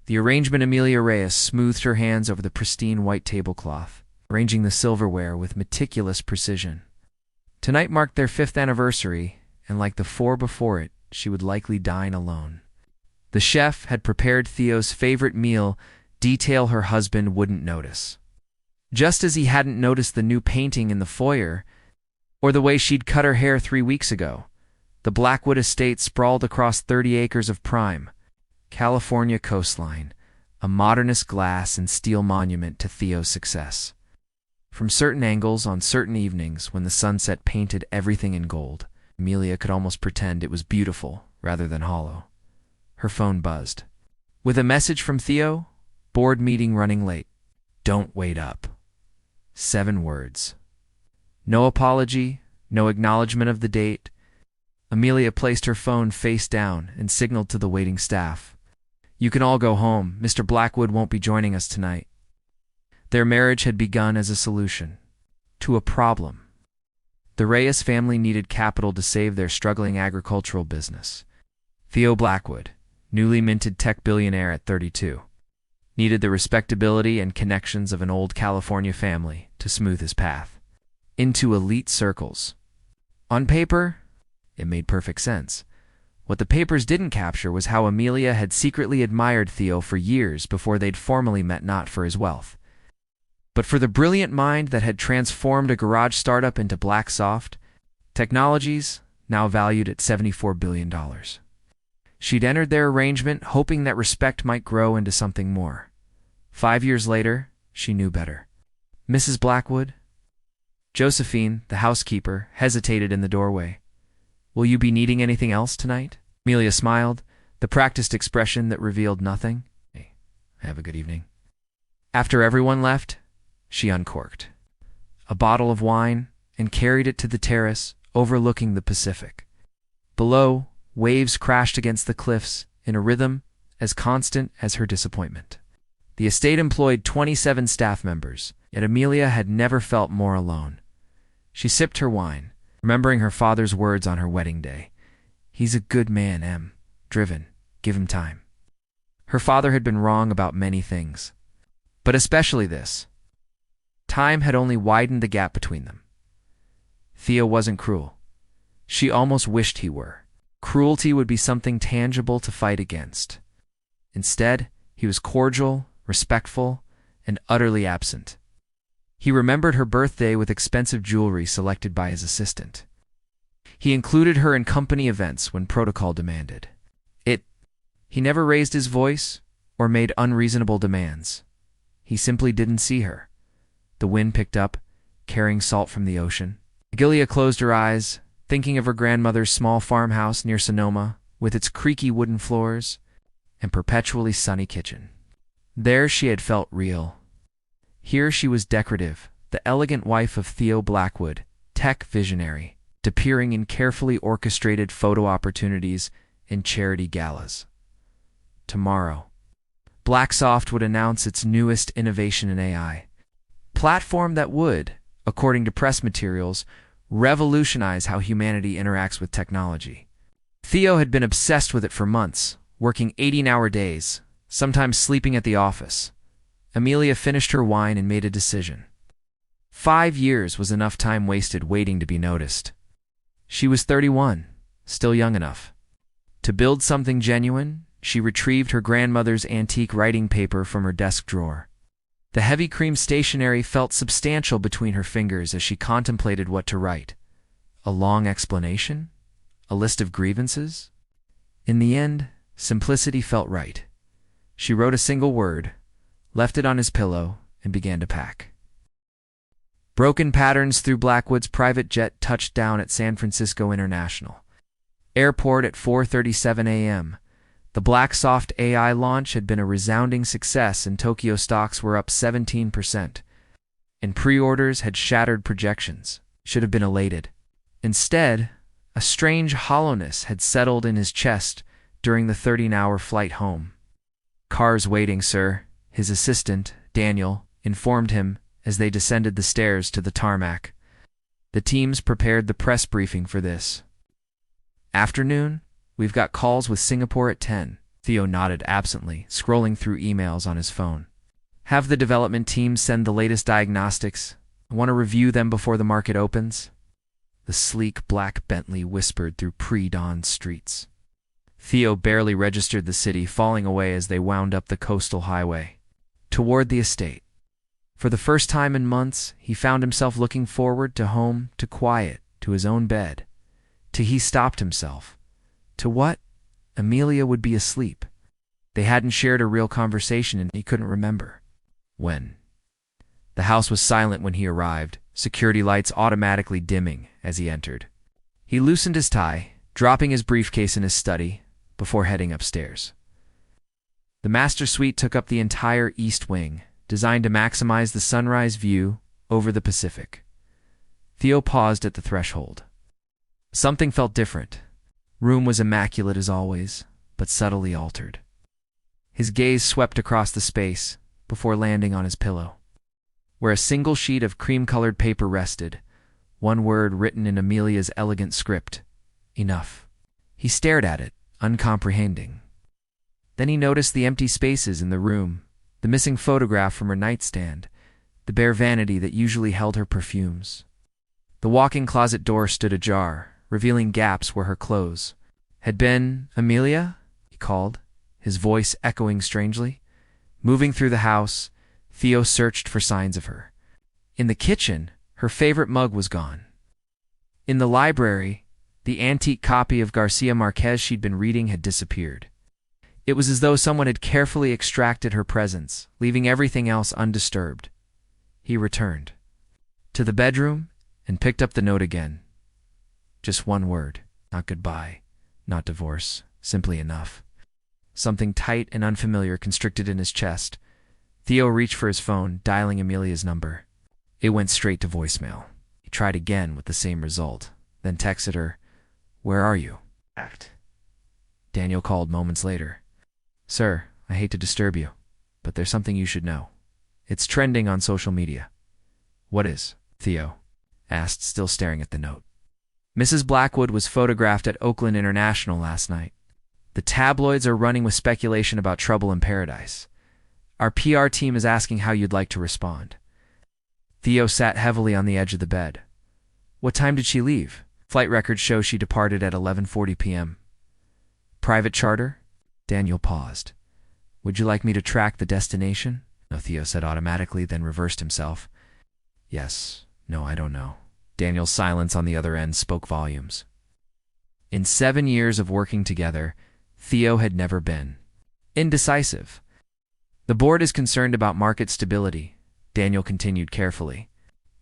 The arrangement Amelia Reyes smoothed her hands over the pristine white tablecloth, arranging the silverware with meticulous precision. Tonight marked their 5th anniversary, and like the 4 before it, she would likely dine alone. The chef had prepared Theo's favorite meal, detail her husband wouldn't notice. Just as he hadn't noticed the new painting in the foyer, or the way she'd cut her hair 3 weeks ago. The Blackwood estate sprawled across 30 acres of prime, California coastline, a modernist glass and steel monument to Theo's success. From certain angles on certain evenings when the sunset painted everything in gold, Amelia could almost pretend it was beautiful rather than hollow. Her phone buzzed. With a message from Theo, board meeting running late. Don't wait up. 7 words. No apology, no acknowledgement of the date. Amelia placed her phone face down and signaled to the waiting staff. You can all go home. Mr. Blackwood won't be joining us tonight. Their marriage had begun as a solution to a problem. The Reyes family needed capital to save their struggling agricultural business. Theo Blackwood, newly minted tech billionaire at 32, needed the respectability and connections of an old California family to smooth his path into elite circles. On paper, it made perfect sense. What the papers didn't capture was how Amelia had secretly admired Theo for years before they'd formally met, not for his wealth, but for the brilliant mind that had transformed a garage startup into Blacksoft Technologies, now valued at $74 billion. She'd entered their arrangement hoping that respect might grow into something more. 5 years later, she knew better. Mrs. Blackwood? Josephine, the housekeeper, hesitated in the doorway. Will you be needing anything else tonight? Amelia smiled, the practiced expression that revealed nothing. Hey, have a good evening. After everyone left, she uncorked a bottle of wine and carried it to the terrace overlooking the Pacific. Below, waves crashed against the cliffs in a rhythm as constant as her disappointment. The estate employed 27 staff members, yet Amelia had never felt more alone. She sipped her wine, remembering her father's words on her wedding day. He's a good man, Em. Driven. Give him time. Her father had been wrong about many things, but especially this. Time had only widened the gap between them. Theo wasn't cruel. She almost wished he were. Cruelty would be something tangible to fight against. Instead, he was cordial, respectful, and utterly absent. He remembered her birthday with expensive jewelry selected by his assistant. He included her in company events when protocol demanded. He never raised his voice or made unreasonable demands. He simply didn't see her. The wind picked up, carrying salt from the ocean. Amelia closed her eyes, thinking of her grandmother's small farmhouse near Sonoma, with its creaky wooden floors and perpetually sunny kitchen. There she had felt real. Here she was decorative, the elegant wife of Theo Blackwood, tech visionary, appearing in carefully orchestrated photo opportunities and charity galas. Tomorrow, Blacksoft would announce its newest innovation in AI, platform that would, according to press materials, revolutionize how humanity interacts with technology. Theo had been obsessed with it for months, working 18-hour days, sometimes sleeping at the office. Amelia finished her wine and made a decision. 5 years was enough time wasted waiting to be noticed. She was 31, still young enough. To build something genuine, she retrieved her grandmother's antique writing paper from her desk drawer. The heavy cream stationery felt substantial between her fingers as she contemplated what to write. A long explanation? A list of grievances? In the end, simplicity felt right. She wrote a single word, left it on his pillow, and began to pack. Broken patterns through Blackwood's private jet touched down at San Francisco International Airport at 4:37 a.m. The Blacksoft AI launch had been a resounding success and Tokyo stocks were up 17%. And pre-orders had shattered projections. Should have been elated. Instead, a strange hollowness had settled in his chest during the 13-hour flight home. "Car's waiting, sir," his assistant, Daniel, informed him as they descended the stairs to the tarmac. The teams prepared the press briefing for this. "Afternoon, we've got calls with Singapore at 10. Theo nodded absently, scrolling through emails on his phone. Have the development team send the latest diagnostics. I want to review them before the market opens. The sleek black Bentley whispered through pre-dawn streets. Theo barely registered the city, falling away as they wound up the coastal highway toward the estate. For the first time in months, he found himself looking forward to home, to quiet, to his own bed. He stopped himself. To what? Amelia would be asleep. They hadn't shared a real conversation and he couldn't remember when. The house was silent when he arrived, security lights automatically dimming as he entered. He loosened his tie, dropping his briefcase in his study, before heading upstairs. The master suite took up the entire east wing, designed to maximize the sunrise view over the Pacific. Theo paused at the threshold. Something felt different. Room was immaculate as always, but subtly altered. His gaze swept across the space before landing on his pillow, where a single sheet of cream-colored paper rested, one word written in Amelia's elegant script: enough. He stared at it, uncomprehending. Then he noticed the empty spaces in the room, the missing photograph from her nightstand, the bare vanity that usually held her perfumes. The walk-in closet door stood ajar, revealing gaps where her clothes had been. Amelia? He called, his voice echoing strangely. Moving through the house, Theo searched for signs of her. In the kitchen, her favorite mug was gone. In the library, the antique copy of Garcia Marquez she'd been reading had disappeared. It was as though someone had carefully extracted her presence, leaving everything else undisturbed. He returned to the bedroom and picked up the note again. Just one word, not goodbye, not divorce, simply enough. Something tight and unfamiliar constricted in his chest. Theo reached for his phone, dialing Amelia's number. It went straight to voicemail. He tried again with the same result, then texted her, "Where are you?" Daniel called moments later. "Sir, I hate to disturb you, but there's something you should know. It's trending on social media." "What is?" Theo asked, still staring at the note. "Mrs. Blackwood was photographed at Oakland International last night. The tabloids are running with speculation about trouble in paradise. Our PR team is asking how you'd like to respond." Theo sat heavily on the edge of the bed. "What time did she leave?" "Flight records show she departed at 11:40 p.m. "Private charter?" Daniel paused. "Would you like me to track the destination?" "No," Theo said automatically, then reversed himself. "Yes. No, I don't know." Daniel's silence on the other end spoke volumes. In 7 years of working together, Theo had never been indecisive. "The board is concerned about market stability," Daniel continued carefully.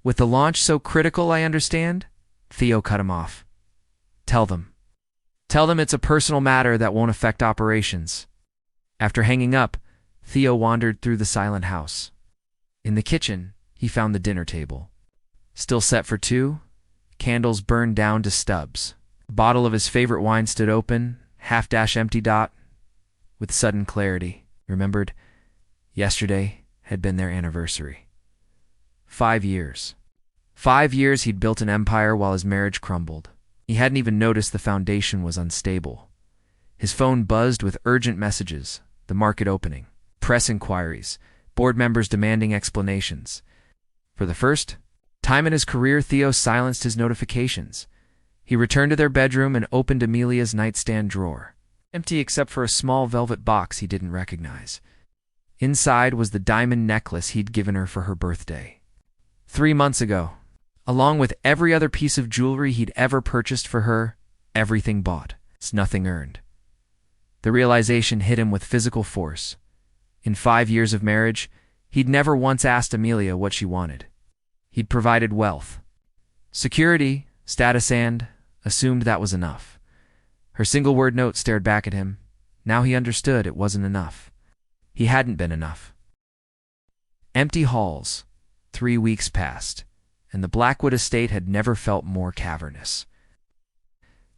"With the launch so critical, I understand?" Theo cut him off. Tell them it's a personal matter that won't affect operations." After hanging up, Theo wandered through the silent house. In the kitchen, he found the dinner table. Still set for two, candles burned down to stubs. A bottle of his favorite wine stood open, half-empty. With sudden clarity, he remembered yesterday had been their anniversary. 5 years. 5 years he'd built an empire while his marriage crumbled. He hadn't even noticed the foundation was unstable. His phone buzzed with urgent messages, the market opening, press inquiries, board members demanding explanations. For the first time in his career, Theo silenced his notifications. He returned to their bedroom and opened Amelia's nightstand drawer, empty except for a small velvet box he didn't recognize. Inside was the diamond necklace he'd given her for her birthday 3 months ago. Along with every other piece of jewelry he'd ever purchased for her, everything bought. It's nothing earned. The realization hit him with physical force. In 5 years of marriage, he'd never once asked Amelia what she wanted. He'd provided wealth, security, status, and assumed that was enough. Her single-word note stared back at him. Now he understood it wasn't enough. He hadn't been enough. Empty halls. 3 weeks passed, and the Blackwood estate had never felt more cavernous.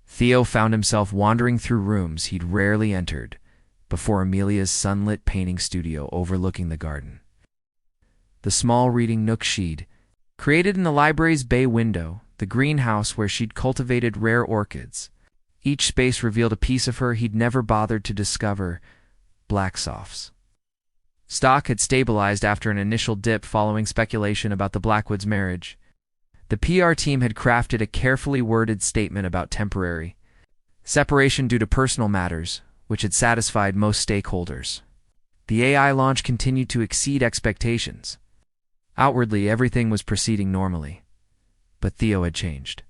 Theo found himself wandering through rooms he'd rarely entered before Amelia's sunlit painting studio overlooking the garden. The small reading nook she'd created in the library's bay window, the greenhouse where she'd cultivated rare orchids. Each space revealed a piece of her he'd never bothered to discover black softs. Stock had stabilized after an initial dip following speculation about the Blackwoods' marriage. The PR team had crafted a carefully worded statement about temporary separation due to personal matters, which had satisfied most stakeholders. The AI launch continued to exceed expectations. Outwardly, everything was proceeding normally. But Theo had changed.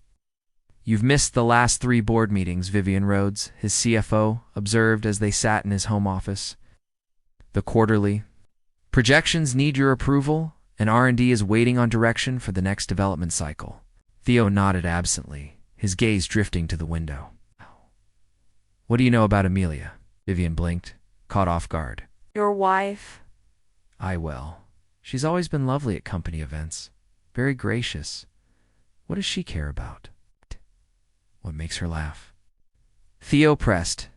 "You've missed the last 3 board meetings," Vivian Rhodes, his CFO, observed as they sat in his home office. "The quarterly projections need your approval, and R&D is waiting on direction for the next development cycle." Theo nodded absently, his gaze drifting to the window. "What do you know about Amelia?" Vivian blinked, caught off guard. Your wife? Well, she's always been lovely at company events, very gracious. What does she care about? What makes her laugh? Theo pressed.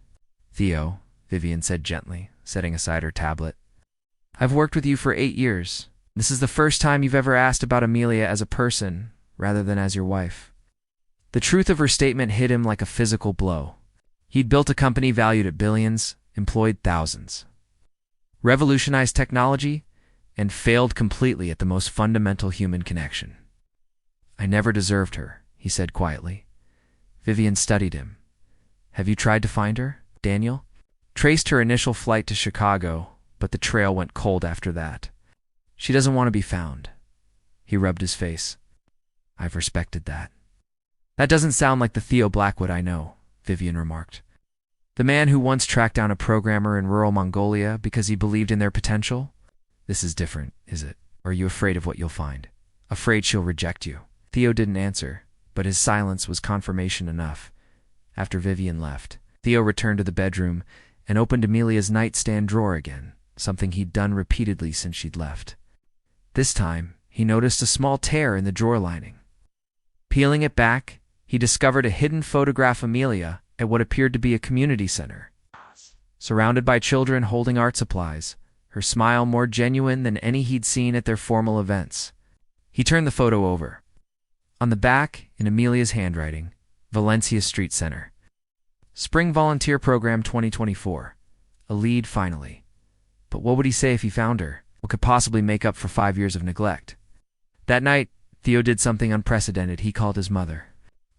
"Theo," Vivian said gently, setting aside her tablet. "I've worked with you for 8 years. This is the first time you've ever asked about Amelia as a person, rather than as your wife." The truth of her statement hit him like a physical blow. He'd built a company valued at billions, employed thousands, revolutionized technology, and failed completely at the most fundamental human connection. "I never deserved her," he said quietly. Vivian studied him. "Have you tried to find her?" Daniel traced her initial flight to Chicago, but the trail went cold after that. "She doesn't want to be found." He rubbed his face. "I've respected that." "That doesn't sound like the Theo Blackwood I know," Vivian remarked. "The man who once tracked down a programmer in rural Mongolia because he believed in their potential? This is different, is it? Or are you afraid of what you'll find? Afraid she'll reject you?" Theo didn't answer, but his silence was confirmation enough. After Vivian left, Theo returned to the bedroom and opened Amelia's nightstand drawer again, something he'd done repeatedly since she'd left. This time, he noticed a small tear in the drawer lining. Peeling it back, he discovered a hidden photograph of Amelia at what appeared to be a community center. Surrounded by children holding art supplies, her smile more genuine than any he'd seen at their formal events. He turned the photo over. On the back, in Amelia's handwriting, Valencia Street Center. Spring Volunteer Program 2024. A lead finally. But what would he say if he found her? What could possibly make up for 5 years of neglect? That night, Theo did something unprecedented. He called his mother.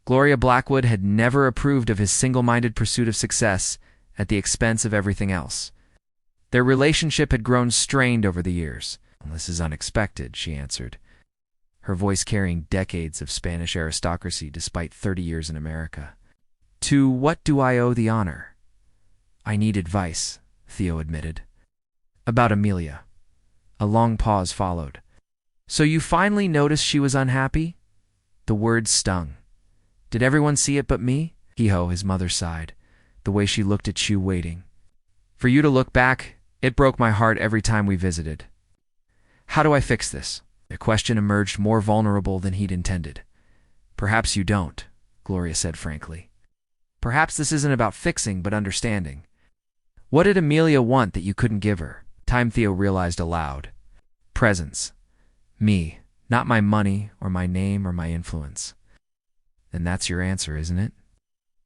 Gloria Blackwood had never approved of his single-minded pursuit of success at the expense of everything else. Their relationship had grown strained over the years. "This is unexpected," she answered, her voice carrying decades of Spanish aristocracy despite 30 years in America. "To what do I owe the honor?" "I need advice," Theo admitted. "About Amelia." A long pause followed. "So you finally noticed she was unhappy?" The words stung. "Did everyone see it but me?" Hee-ho, his mother sighed, the way she looked at you waiting. "For you to look back, it broke my heart every time we visited." "How do I fix this?" The question emerged more vulnerable than he'd intended. "Perhaps you don't," Gloria said frankly. "Perhaps this isn't about fixing, but understanding. What did Amelia want that you couldn't give her?" Time Theo realized aloud. "Presence. Me, not my money or my name or my influence." "Then that's your answer, isn't it?"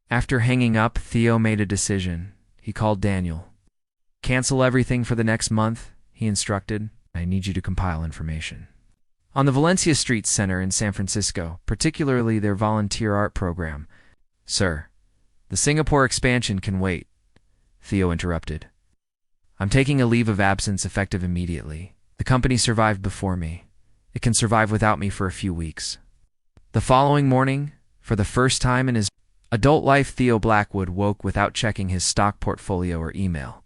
After hanging up, Theo made a decision. He called Daniel. "Cancel everything for the next month," he instructed. "I need you to compile information on the Valencia Street Center in San Francisco, particularly their volunteer art program." "Sir, the Singapore expansion can wait," Theo interrupted. "I'm taking a leave of absence effective immediately. The company survived before me. It can survive without me for a few weeks." The following morning, for the first time in his adult life, Theo Blackwood woke without checking his stock portfolio or email.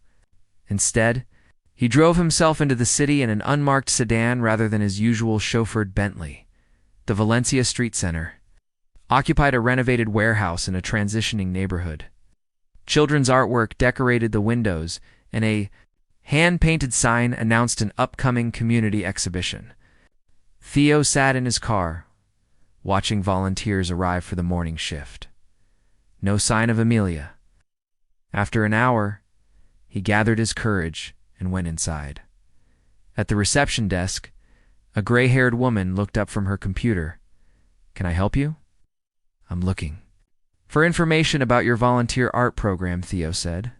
Instead, he drove himself into the city in an unmarked sedan rather than his usual chauffeured Bentley. The Valencia Street Center occupied a renovated warehouse in a transitioning neighborhood. Children's artwork decorated the windows, and a hand-painted sign announced an upcoming community exhibition. Theo sat in his car, watching volunteers arrive for the morning shift. No sign of Amelia. After an hour, he gathered his courage and went inside. At the reception desk, a gray-haired woman looked up from her computer. "Can I help you?" "I'm looking for information about your volunteer art program," Theo said.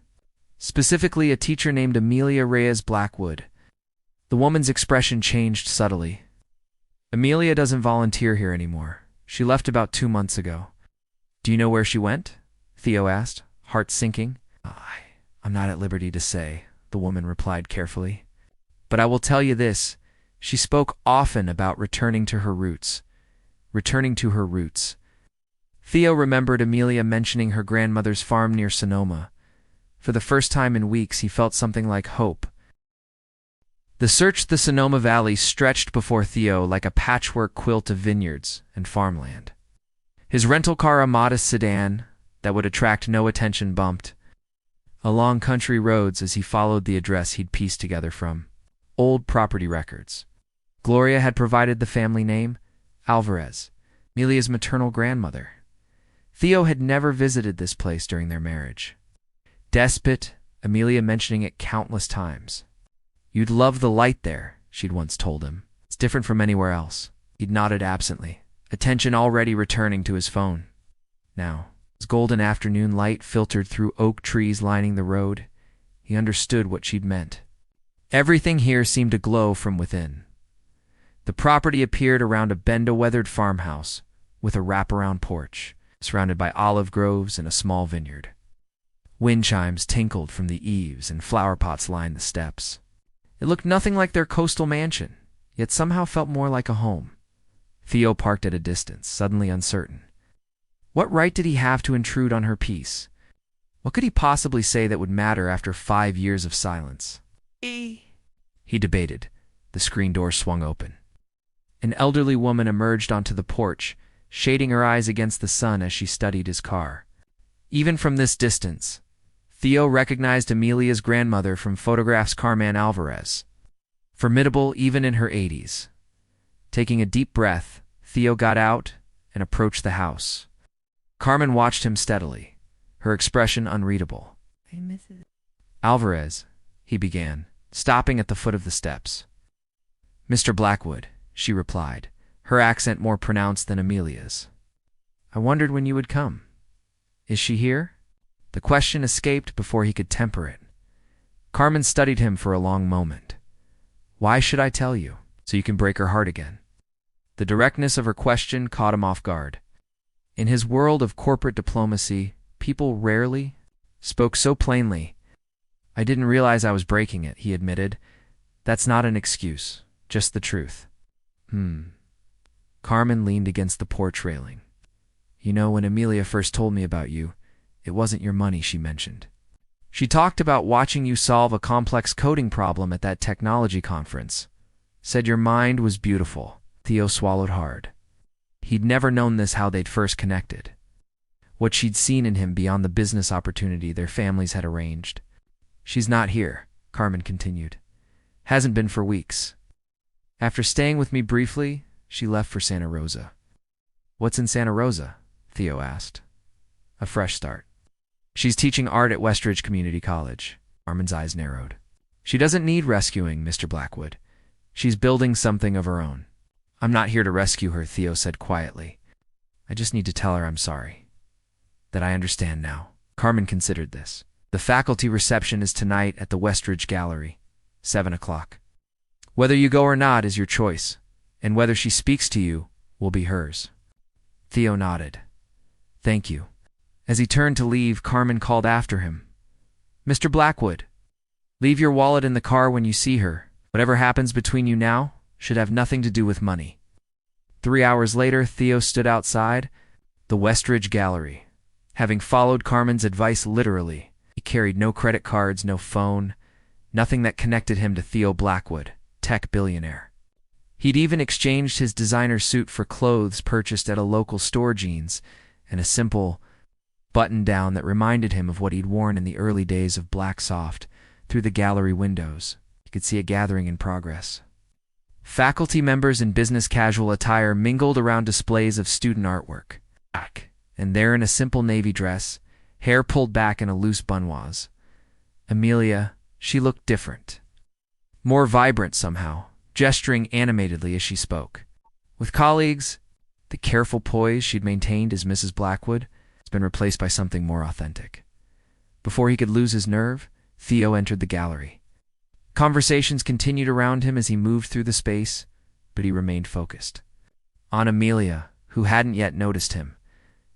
specifically a teacher named Amelia Reyes Blackwood. The woman's expression changed subtly. Amelia doesn't volunteer here anymore. She left about 2 months ago. Do you know where she went? Theo asked, heart sinking. I'm not at liberty to say, the woman replied carefully. But I will tell you this. She spoke often about returning to her roots. Returning to her roots. Theo remembered Amelia mentioning her grandmother's farm near Sonoma. For the first time in weeks, he felt something like hope. The Sonoma Valley stretched before Theo like a patchwork quilt of vineyards and farmland. His rental car, a modest sedan that would attract no attention, bumped along country roads as he followed the address he'd pieced together from old property records. Gloria had provided the family name, Alvarez, Amelia's maternal grandmother. Theo had never visited this place during their marriage. Despot, Amelia mentioning it countless times. You'd love the light there, she'd once told him. It's different from anywhere else. He'd nodded absently, attention already returning to his phone. Now, as golden afternoon light filtered through oak trees lining the road, he understood what she'd meant. Everything here seemed to glow from within. The property appeared around a bend-a-weathered farmhouse with a wraparound porch, surrounded by olive groves and a small vineyard. Wind chimes tinkled from the eaves and flower pots lined the steps. It looked nothing like their coastal mansion, yet somehow felt more like a home. Theo parked at a distance, suddenly uncertain. What right did he have to intrude on her peace? What could he possibly say that would matter after 5 years of silence? He debated. The screen door swung open. An elderly woman emerged onto the porch, shading her eyes against the sun as she studied his car. Even from this distance, Theo recognized Amelia's grandmother from photographs. Carmen Alvarez. Formidable even in her 80s. Taking a deep breath, Theo got out and approached the house. Carmen watched him steadily, her expression unreadable. Alvarez, he began, stopping at the foot of the steps. Mr. Blackwood, she replied, her accent more pronounced than Amelia's. I wondered when you would come. Is she here? The question escaped before he could temper it. Carmen studied him for a long moment. Why should I tell you? So you can break her heart again. The directness of her question caught him off guard. In his world of corporate diplomacy, people rarely spoke so plainly. I didn't realize I was breaking it, he admitted. That's not an excuse, just the truth. Carmen leaned against the porch railing. You know, when Amelia first told me about you, it wasn't your money she mentioned. She talked about watching you solve a complex coding problem at that technology conference. Said your mind was beautiful. Theo swallowed hard. He'd never known this how they'd first connected. What she'd seen in him beyond the business opportunity their families had arranged. She's not here, Carmen continued. Hasn't been for weeks. After staying with me briefly, she left for Santa Rosa. What's in Santa Rosa? Theo asked. A fresh start. She's teaching art at Westridge Community College. Carmen's eyes narrowed. She doesn't need rescuing, Mr. Blackwood. She's building something of her own. I'm not here to rescue her, Theo said quietly. I just need to tell her I'm sorry. That I understand now. Carmen considered this. The faculty reception is tonight at the Westridge Gallery, 7 o'clock. Whether you go or not is your choice, and whether she speaks to you will be hers. Theo nodded. Thank you. As he turned to leave, Carmen called after him. Mr. Blackwood, leave your wallet in the car when you see her. Whatever happens between you now should have nothing to do with money. 3 hours later, Theo stood outside the Westridge Gallery. Having followed Carmen's advice literally, he carried no credit cards, no phone, nothing that connected him to Theo Blackwood, tech billionaire. He'd even exchanged his designer suit for clothes purchased at a local store, jeans, and a simple button-down that reminded him of what he'd worn in the early days of Black Soft. Through the gallery windows, he could see a gathering in progress. Faculty members in business casual attire mingled around displays of student artwork. And there, in a simple navy dress, hair pulled back in a loose bunwaz, Amelia, she looked different. More vibrant somehow, gesturing animatedly as she spoke. With colleagues, the careful poise she'd maintained as Mrs. Blackwood has been replaced by something more authentic. Before he could lose his nerve, Theo entered the gallery. Conversations continued around him as he moved through the space, but he remained focused on Amelia, who hadn't yet noticed him.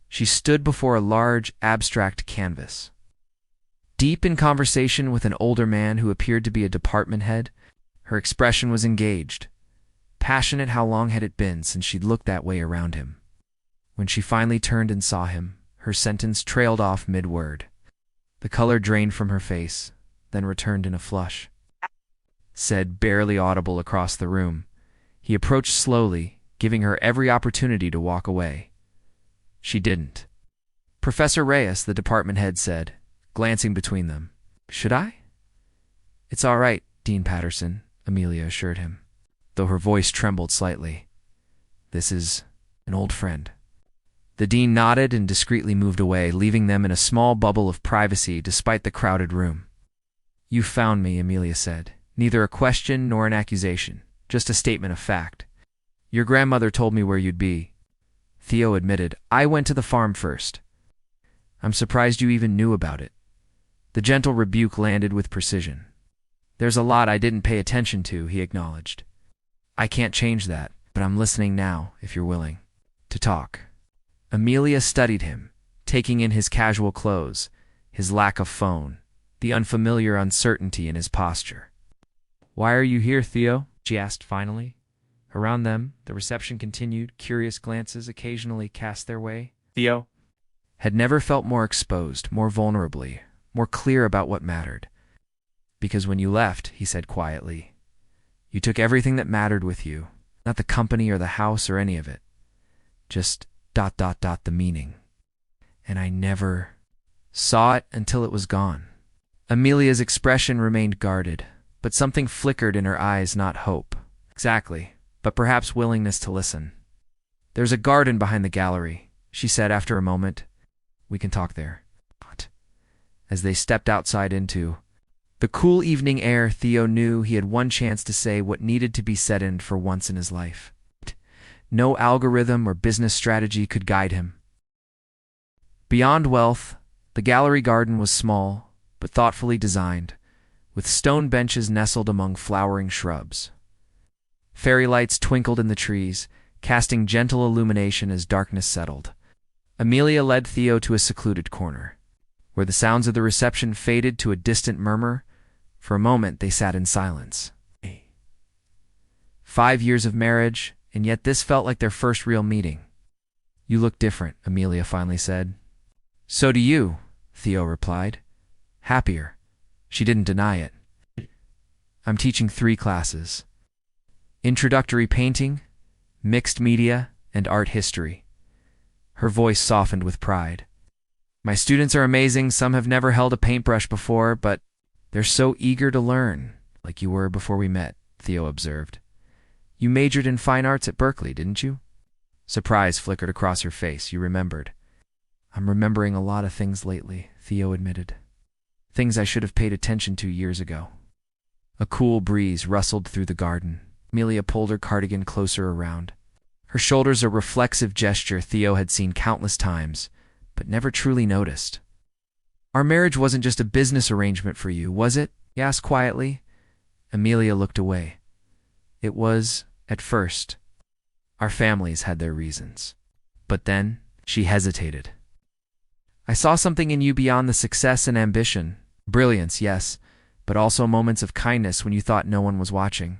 She stood before a large, abstract canvas. Deep in conversation with an older man who appeared to be a department head, her expression was engaged. Passionate. How long had it been since she'd looked that way around him? When she finally turned and saw him, her sentence trailed off mid-word. The color drained from her face, then returned in a flush. Said, barely audible across the room. He approached slowly, giving her every opportunity to walk away. She didn't. Professor Reyes, the department head, said, glancing between them. Should I? It's all right, Dean Patterson, Amelia assured him, though her voice trembled slightly. This is an old friend. The dean nodded and discreetly moved away, leaving them in a small bubble of privacy despite the crowded room. You found me, Amelia said. Neither a question nor an accusation, just a statement of fact. Your grandmother told me where you'd be. Theo admitted, I went to the farm first. I'm surprised you even knew about it. The gentle rebuke landed with precision. There's a lot I didn't pay attention to, he acknowledged. I can't change that, but I'm listening now, if you're willing to talk. Amelia studied him, taking in his casual clothes, his lack of phone, the unfamiliar uncertainty in his posture. Why are you here, Theo? She asked finally. Around them, the reception continued, curious glances occasionally cast their way. Theo had never felt more exposed, more vulnerably, more clear about what mattered. Because when you left, he said quietly, you took everything that mattered with you, not the company or the house or any of it. Just ... the meaning. And I never saw it until it was gone. Amelia's expression remained guarded, but something flickered in her eyes, not hope. Exactly, but perhaps willingness to listen. There's a garden behind the gallery, she said after a moment. We can talk there. As they stepped outside into the cool evening air, Theo knew he had one chance to say what needed to be said, and for once in his life. No algorithm or business strategy could guide him. Beyond wealth, the gallery garden was small, but thoughtfully designed, with stone benches nestled among flowering shrubs. Fairy lights twinkled in the trees, casting gentle illumination as darkness settled. Amelia led Theo to a secluded corner, where the sounds of the reception faded to a distant murmur. For a moment they sat in silence. 5 years of marriage, and yet this felt like their first real meeting. You look different, Amelia finally said. So do you, Theo replied. Happier. She didn't deny it. I'm teaching 3 classes. Introductory painting, mixed media, and art history. Her voice softened with pride. My students are amazing. Some have never held a paintbrush before, but they're so eager to learn, like you were before we met, Theo observed. You majored in fine arts at Berkeley, didn't you? Surprise flickered across her face. You remembered. I'm remembering a lot of things lately, Theo admitted. Things I should have paid attention to years ago. A cool breeze rustled through the garden. Amelia pulled her cardigan closer around. Her shoulders a reflexive gesture Theo had seen countless times, but never truly noticed. Our marriage wasn't just a business arrangement for you, was it? He asked quietly. Amelia looked away. It was, at first. Our families had their reasons. But then, she hesitated. I saw something in you beyond the success and ambition. Brilliance, yes, but also moments of kindness when you thought no one was watching.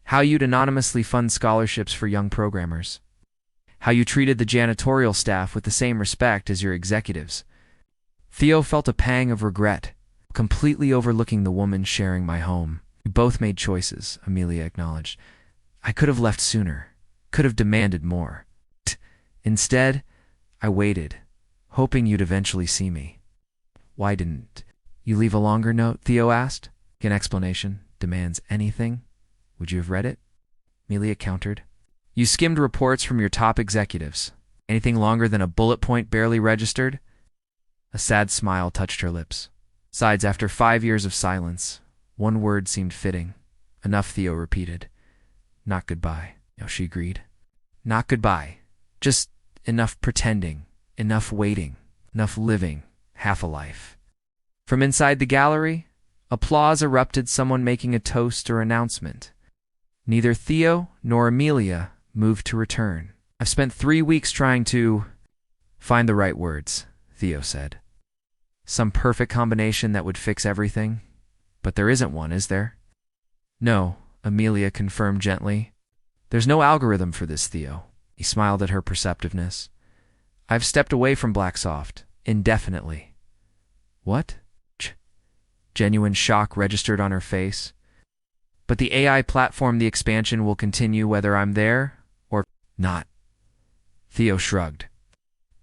How you'd anonymously fund scholarships for young programmers. How you treated the janitorial staff with the same respect as your executives. Theo felt a pang of regret, completely overlooking the woman sharing my home. We both made choices, Amelia acknowledged. I could have left sooner, could have demanded more. Instead, I waited, hoping you'd eventually see me. Why didn't you leave a longer note? Theo asked. An explanation demands anything. Would you have read it? Amelia countered. You skimmed reports from your top executives. Anything longer than a bullet point barely registered? A sad smile touched her lips. Besides, after 5 years of silence, one word seemed fitting. Enough, Theo repeated. Not goodbye, she agreed. Not goodbye. Just enough pretending, enough waiting, enough living, half a life. From inside the gallery, Applause erupted, someone making a toast or announcement. Neither Theo nor Amelia moved to return. I've spent 3 weeks trying to find the right words, Theo said. Some perfect combination that would fix everything? But there isn't one, is there? No, Amelia confirmed gently. There's no algorithm for this, Theo. He smiled at her perceptiveness. I've stepped away from Blacksoft indefinitely. What? Genuine shock registered on her face. But the AI platform, the expansion will continue whether I'm there or not. Theo shrugged.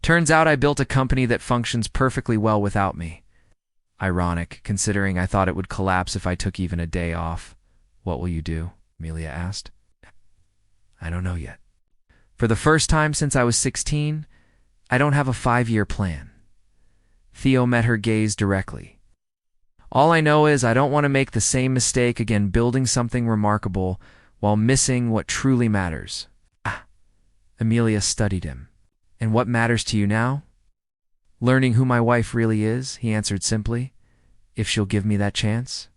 Turns out I built a company that functions perfectly well without me. Ironic, considering I thought it would collapse if I took even a day off. What will you do? Amelia asked. I don't know yet. For the first time since I was 16, I don't have a 5-year plan. Theo met her gaze directly. All I know is I don't want to make the same mistake again, building something remarkable while missing what truly matters. Amelia studied him. And what matters to you now? Learning who my wife really is, he answered simply. If she'll give me that chance.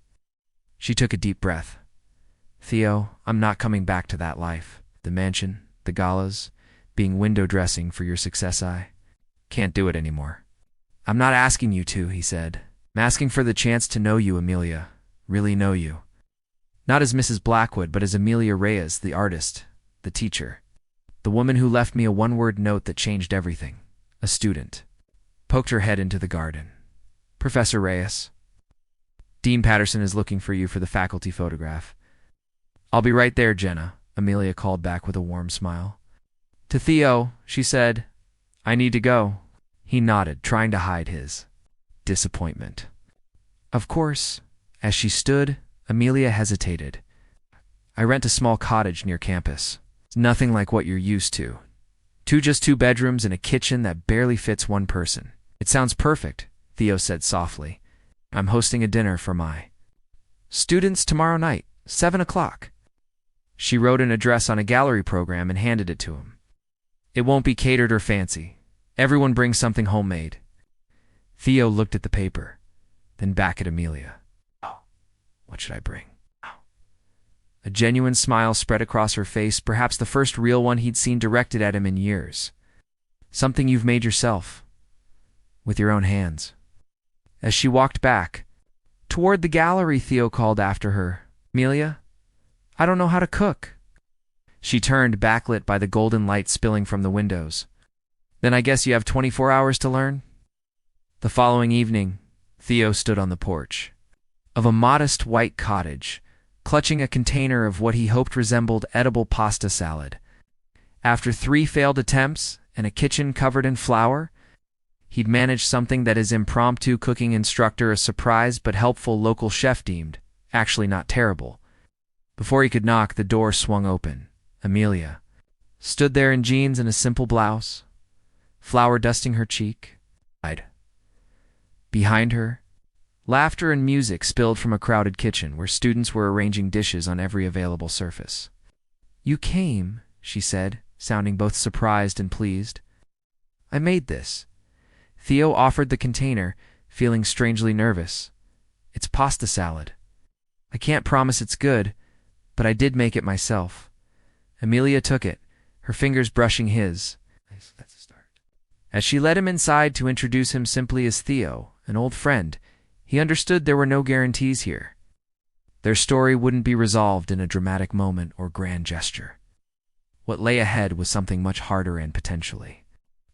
She took a deep breath. Theo, I'm not coming back to that life. The mansion, the galas, being window dressing for your success. I can't do it anymore. I'm not asking you to, he said. I'm asking for the chance to know you, Amelia. Really know you. Not as Mrs. Blackwood, but as Amelia Reyes, the artist, the teacher. The woman who left me a one-word note that changed everything. A student. Poked her head into the garden. Professor Reyes. Dean Patterson is looking for you for the faculty photograph. I'll be right there, Jenna, Amelia called back with a warm smile. To Theo, she said, I need to go. He nodded, trying to hide his disappointment. Of course. As she stood, Amelia hesitated. I rent a small cottage near campus. It's nothing like what you're used to. Just 2 bedrooms and a kitchen that barely fits one person. It sounds perfect, Theo said softly. I'm hosting a dinner for my students tomorrow night, 7 o'clock. She wrote an address on a gallery program and handed it to him. It won't be catered or fancy. Everyone brings something homemade. Theo looked at the paper, then back at Amelia. Oh, what should I bring? A genuine smile spread across her face, perhaps the first real one he'd seen directed at him in years. Something you've made yourself, with your own hands. As she walked back toward the gallery, Theo called after her, Amelia, I don't know how to cook. She turned, backlit by the golden light spilling from the windows. Then I guess you have 24 hours to learn? The following evening, Theo stood on the porch of a modest white cottage, clutching a container of what he hoped resembled edible pasta salad. After 3 failed attempts and a kitchen covered in flour, he'd managed something that his impromptu cooking instructor, a surprised but helpful local chef, deemed actually not terrible. Before he could knock, the door swung open. Amelia stood there in jeans and a simple blouse, flour dusting her cheek. Behind her, laughter and music spilled from a crowded kitchen where students were arranging dishes on every available surface. You came, she said, sounding both surprised and pleased. I made this. Theo offered the container, feeling strangely nervous. It's pasta salad. I can't promise it's good, but I did make it myself. Amelia took it, her fingers brushing his. That's a start. As she led him inside to introduce him simply as Theo, an old friend, he understood there were no guarantees here. Their story wouldn't be resolved in a dramatic moment or grand gesture. What lay ahead was something much harder and potentially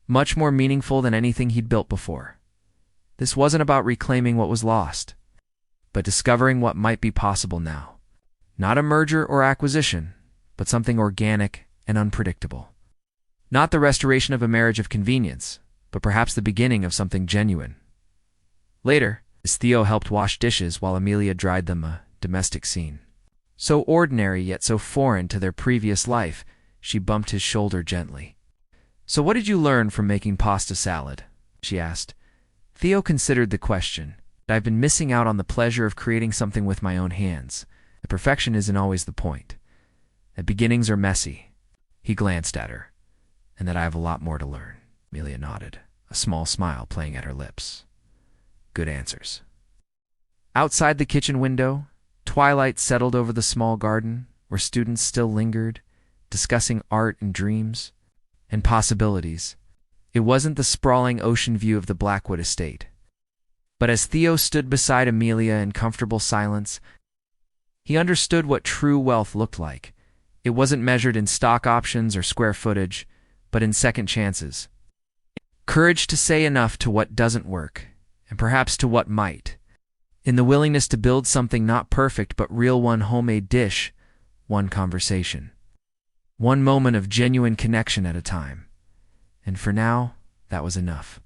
much more meaningful than anything he'd built before. This wasn't about reclaiming what was lost, but discovering what might be possible now. Not a merger or acquisition, but something organic and unpredictable. Not the restoration of a marriage of convenience, but perhaps the beginning of something genuine. Later, as Theo helped wash dishes while Amelia dried them, a domestic scene so ordinary yet so foreign to their previous life, she bumped his shoulder gently. So what did you learn from making pasta salad? She asked. Theo considered the question. I've been missing out on the pleasure of creating something with my own hands. The perfection isn't always the point. That beginnings are messy. He glanced at her. And that I have a lot more to learn. Amelia nodded, a small smile playing at her lips. Good answers. Outside the kitchen window, twilight settled over the small garden where students still lingered, discussing art and dreams and possibilities. It wasn't the sprawling ocean view of the Blackwood estate. But as Theo stood beside Amelia in comfortable silence, he understood what true wealth looked like. It wasn't measured in stock options or square footage, but in second chances. Courage to say enough to what doesn't work, and perhaps to what might. In the willingness to build something not perfect but real, one homemade dish, one conversation. One moment of genuine connection at a time. And for now, that was enough.